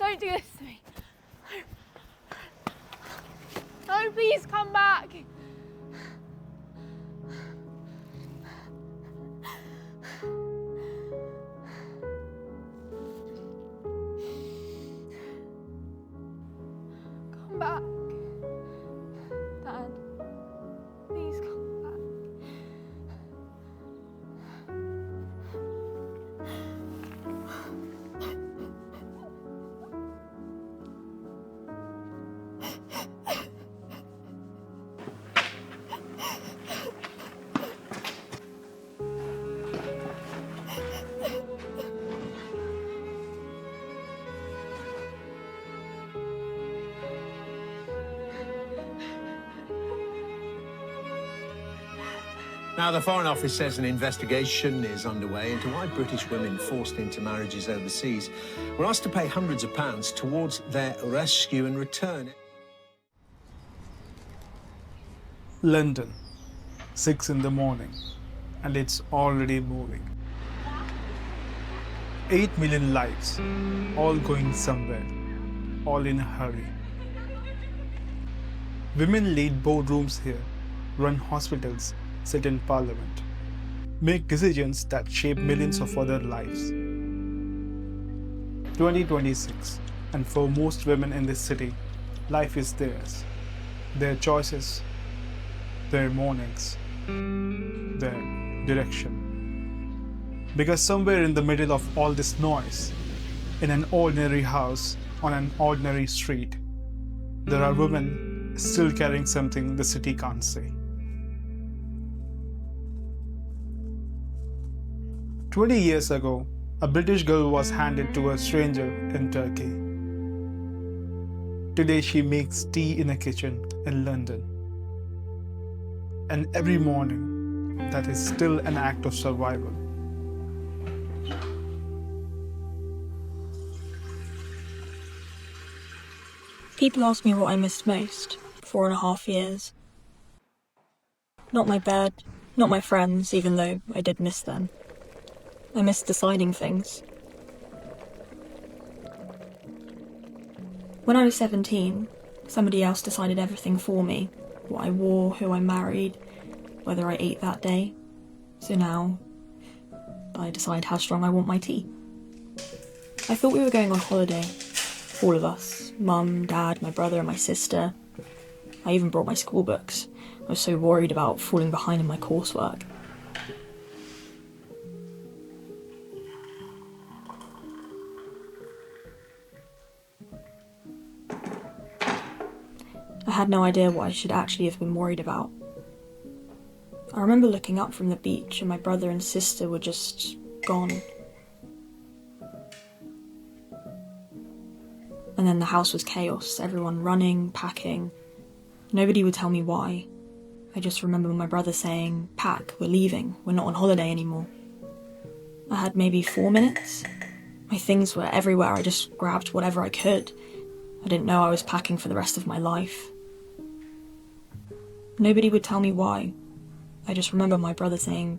Don't do this to me. No, please come back. Come back. Dad, please come back. Now, the Foreign Office says an investigation is underway into why British women forced into marriages overseas were asked to pay hundreds of pounds towards their rescue and return. London, 6 in the morning, and it's already moving. 8 million lives, all going somewhere, all in a hurry. Women lead boardrooms here, run hospitals, sit in parliament, make decisions that shape millions of other lives. 2026, and for most women in this city, life is theirs. Their choices, their mornings, their direction. Because somewhere in the middle of all this noise, in an ordinary house on an ordinary street, there are women still carrying something the city can't say. 20 years ago, a British girl was handed to a stranger in Turkey. Today she makes tea in a kitchen in London. And every morning, that is still an act of survival. People ask me what I missed most, 4.5 years. Not my bed, not my friends, even though I did miss them. I miss deciding things. When I was 17, somebody else decided everything for me. What I wore, who I married, whether I ate that day. So now, I decide how strong I want my tea. I thought we were going on holiday. All of us. Mum, Dad, my brother and my sister. I even brought my school books. I was so worried about falling behind in my coursework. I had no idea what I should actually have been worried about. I remember looking up from the beach and my brother and sister were just gone. And then the house was chaos, everyone running, packing. Nobody would tell me why. I just remember my brother saying, "Pack, we're leaving, we're not on holiday anymore." I had maybe 4 minutes. My things were everywhere, I just grabbed whatever I could. I didn't know I was packing for the rest of my life. Nobody would tell me why. I just remember my brother saying,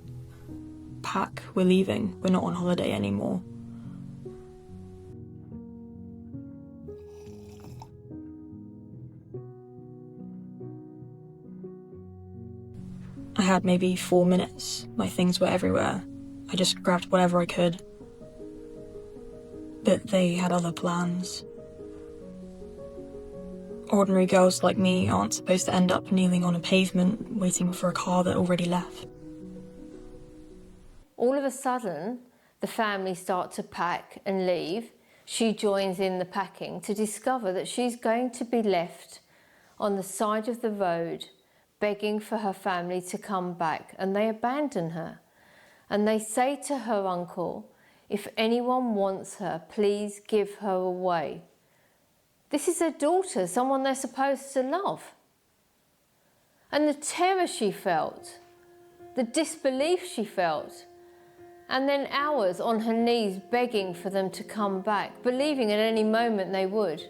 "Pack, we're leaving, we're not on holiday anymore." I had maybe 4 minutes. My things were everywhere. I just grabbed whatever I could. But they had other plans. Ordinary girls like me aren't supposed to end up kneeling on a pavement waiting for a car that already left. All of a sudden, the family start to pack and leave. She joins in the packing to discover that she's going to be left on the side of the road begging for her family to come back, and they abandon her. And they say to her uncle, "If anyone wants her, please give her away." This is her daughter, someone they're supposed to love. And the terror she felt, the disbelief she felt, and then hours on her knees begging for them to come back, believing at any moment they would.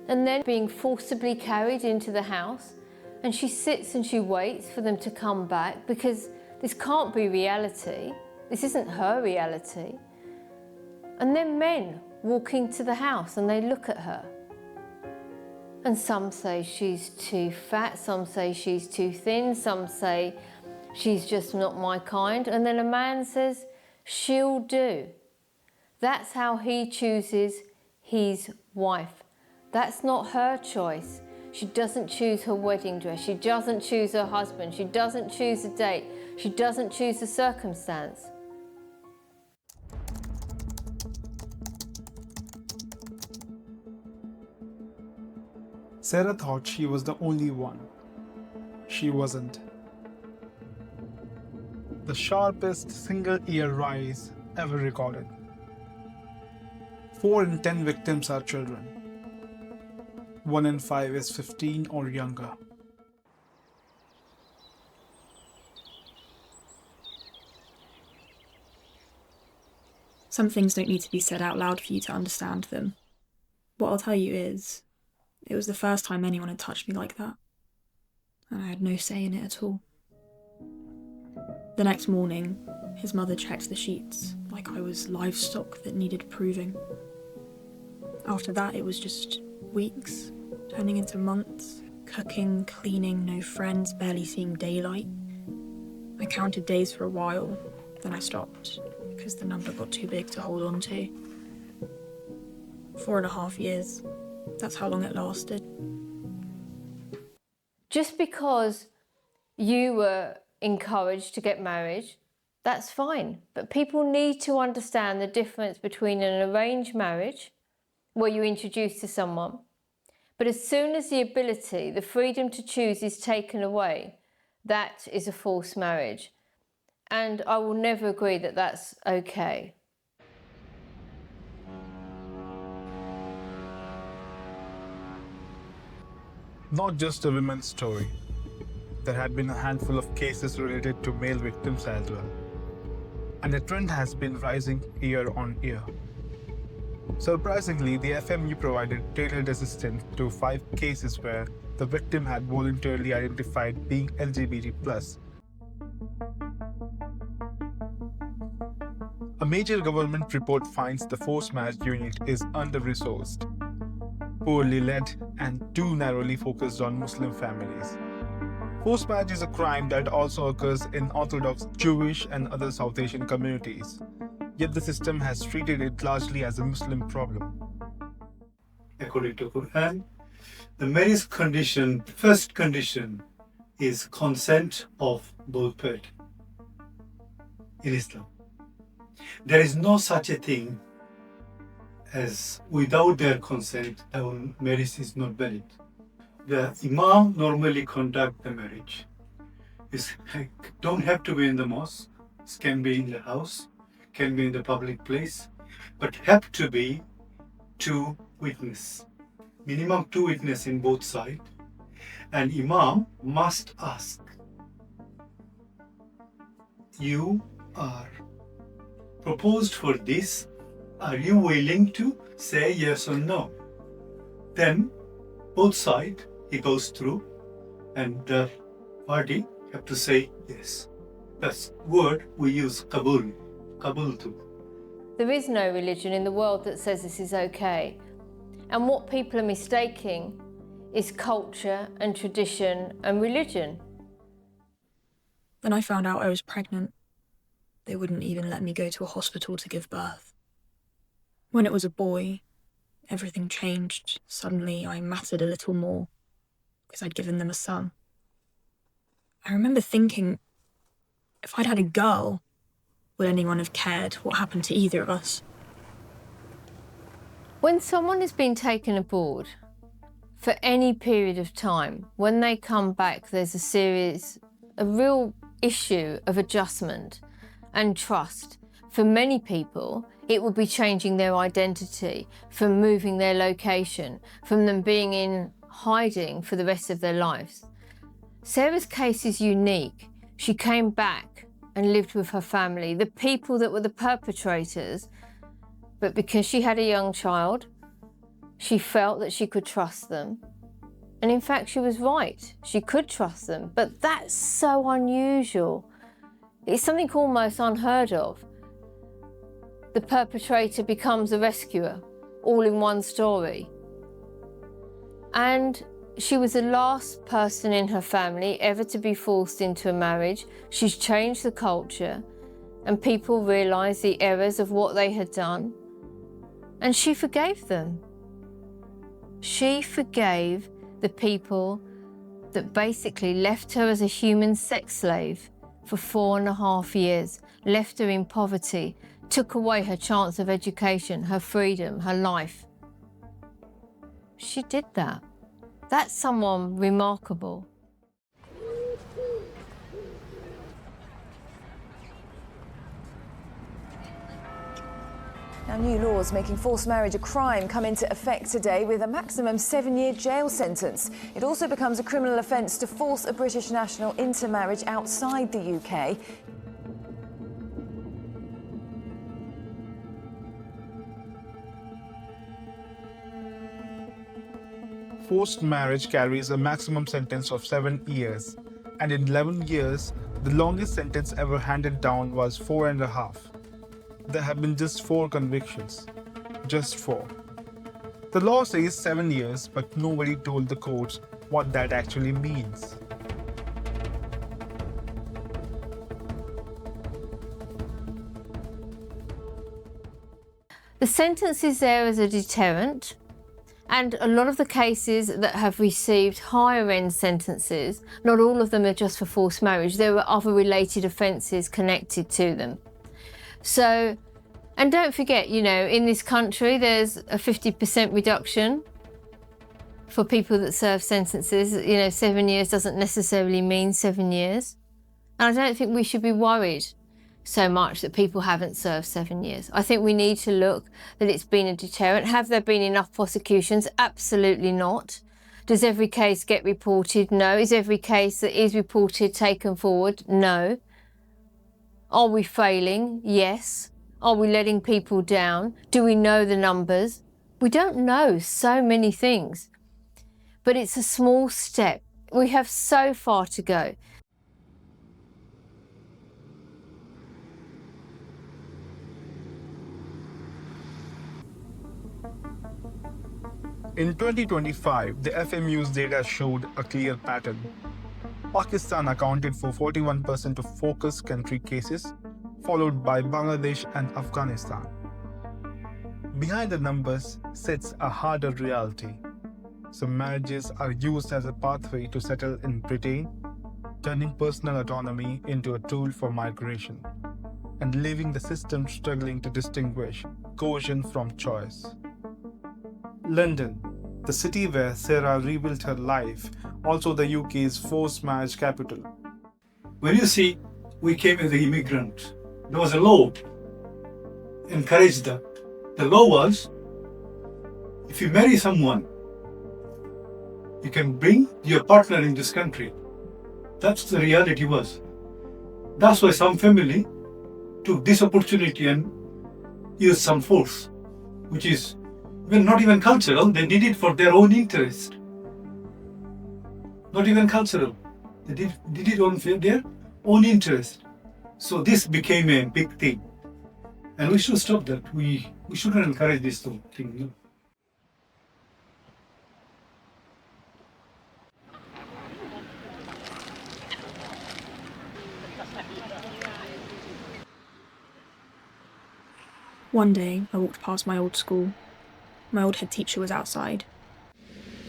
And then being forcibly carried into the house, and she sits and she waits for them to come back because this can't be reality. This isn't her reality. And then men walk into the house and they look at her. And some say she's too fat, some say she's too thin, some say she's just not my kind. And then a man says, she'll do. That's how he chooses his wife. That's not her choice. She doesn't choose her wedding dress. She doesn't choose her husband. She doesn't choose a date. She doesn't choose the circumstance. Sarah thought she was the only one. She wasn't. The sharpest single-year rise ever recorded. 4 in 10 victims are children. 1 in 5 is 15 or younger. Some things don't need to be said out loud for you to understand them. What I'll tell you is, it was the first time anyone had touched me like that, and I had no say in it at all. The next morning, his mother checked the sheets like I was livestock that needed proving. After that, it was just weeks, turning into months, cooking, cleaning, no friends, barely seeing daylight. I counted days for a while, then I stopped, because the number got too big to hold on to. 4.5 years. That's how long it lasted. Just because you were encouraged to get married, that's fine. But people need to understand the difference between an arranged marriage, where you're introduced to someone, but as soon as the ability, the freedom to choose is taken away, that is a forced marriage. And I will never agree that that's okay. Not just a women's story. There had been a handful of cases related to male victims as well. And the trend has been rising year on year. Surprisingly, the FMU provided tailored assistance to 5 cases where the victim had voluntarily identified being LGBT+. A major government report finds the forced marriage unit is under-resourced, poorly led, and too narrowly focused on Muslim families. Forced marriage is a crime that also occurs in Orthodox, Jewish, and other South Asian communities. Yet the system has treated it largely as a Muslim problem. According to Quran, the marriage condition, first condition, is consent of both parties in Islam. There is no such a thing as without their consent, our marriage is not valid. The Imam normally conduct the marriage. It don't have to be in the mosque, it can be in the house, can be in the public place, but have to be 2 witnesses. Minimum 2 witnesses in both sides. And Imam must ask, you are proposed for this, are you willing to say yes or no? Then both sides, he goes through and the party have to say yes. That's word we use, qabul. There is no religion in the world that says this is okay. And what people are mistaking is culture and tradition and religion. Then I found out I was pregnant. They wouldn't even let me go to a hospital to give birth. When it was a boy, everything changed. Suddenly I mattered a little more because I'd given them a son. I remember thinking, if I'd had a girl, would anyone have cared what happened to either of us? When someone has been taken aboard for any period of time, when they come back, there's a real issue of adjustment and trust. For many people, it would be changing their identity, from moving their location, from them being in hiding for the rest of their lives. Sarah's case is unique. She came back and lived with her family, the people that were the perpetrators, but because she had a young child, she felt that she could trust them. And in fact, she was right. She could trust them, but that's so unusual. It's something almost unheard of. The perpetrator becomes a rescuer, all in one story. And she was the last person in her family ever to be forced into a marriage. She's changed the culture, and people realised the errors of what they had done, and she forgave them. She forgave the people that basically left her as a human sex slave for 4.5 years, left her in poverty, took away her chance of education, her freedom, her life. She did that. That's someone remarkable. Now, new laws making forced marriage a crime come into effect today with a maximum 7-year jail sentence. It also becomes a criminal offence to force a British national into marriage outside the UK. Forced marriage carries a maximum sentence of 7 years, and in 11 years, the longest sentence ever handed down was 4.5. There have been just 4 convictions. Just 4. The law says 7 years, but nobody told the courts what that actually means. The sentence is there as a deterrent, and a lot of the cases that have received higher end sentences, not all of them are just for forced marriage, there were other related offences connected to them. So, and don't forget, you know, in this country there's a 50% reduction for people that serve sentences. You know, 7 years doesn't necessarily mean 7 years. And I don't think we should be worried so much that people haven't served 7 years. I think we need to look that it's been a deterrent. Have there been enough prosecutions? Absolutely not. Does every case get reported? No. Is every case that is reported taken forward? No. Are we failing? Yes. Are we letting people down? Do we know the numbers? We don't know so many things. But it's a small step. We have so far to go. In 2025, the FMU's data showed a clear pattern. Pakistan accounted for 41% of focus country cases, followed by Bangladesh and Afghanistan. Behind the numbers sits a harder reality. Some marriages are used as a pathway to settle in Britain, turning personal autonomy into a tool for migration, and leaving the system struggling to distinguish coercion from choice. London, the city where Sarah rebuilt her life, also the UK's forced marriage capital. When you see, we came as an immigrant, there was a law encouraged that. The law was, if you marry someone, you can bring your partner in this country. That's the reality was. That's why some family took this opportunity and used some force, which is not even cultural. They did it for their own interest. Not even cultural. They did it on their own interest. So this became a big thing. And we should stop that. We shouldn't encourage this thing. No. One day, I walked past my old school. My old head teacher was outside.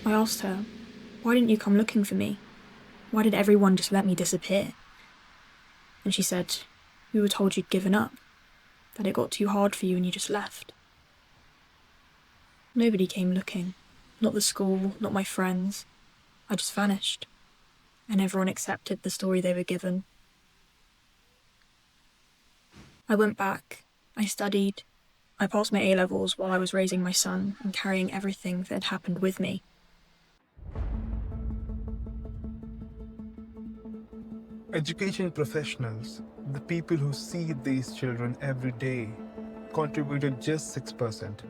I asked her, "Why didn't you come looking for me? Why did everyone just let me disappear?" And she said, "We were told you'd given up, that it got too hard for you and you just left." Nobody came looking. Not the school, not my friends. I just vanished. And everyone accepted the story they were given. I went back. I studied. I passed my A-levels while I was raising my son and carrying everything that had happened with me. Education professionals, the people who see these children every day, contributed just 6%.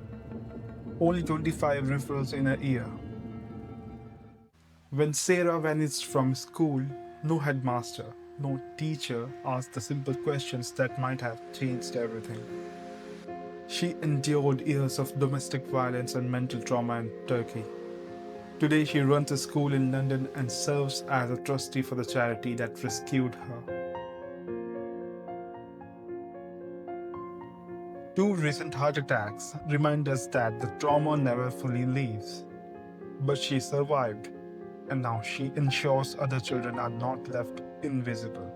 Only 25 referrals in a year. When Sarah vanished from school, no headmaster, no teacher asked the simple questions that might have changed everything. She endured years of domestic violence and mental trauma in Turkey. Today, she runs a school in London and serves as a trustee for the charity that rescued her. 2 recent heart attacks remind us that the trauma never fully leaves. But she survived, and now she ensures other children are not left invisible.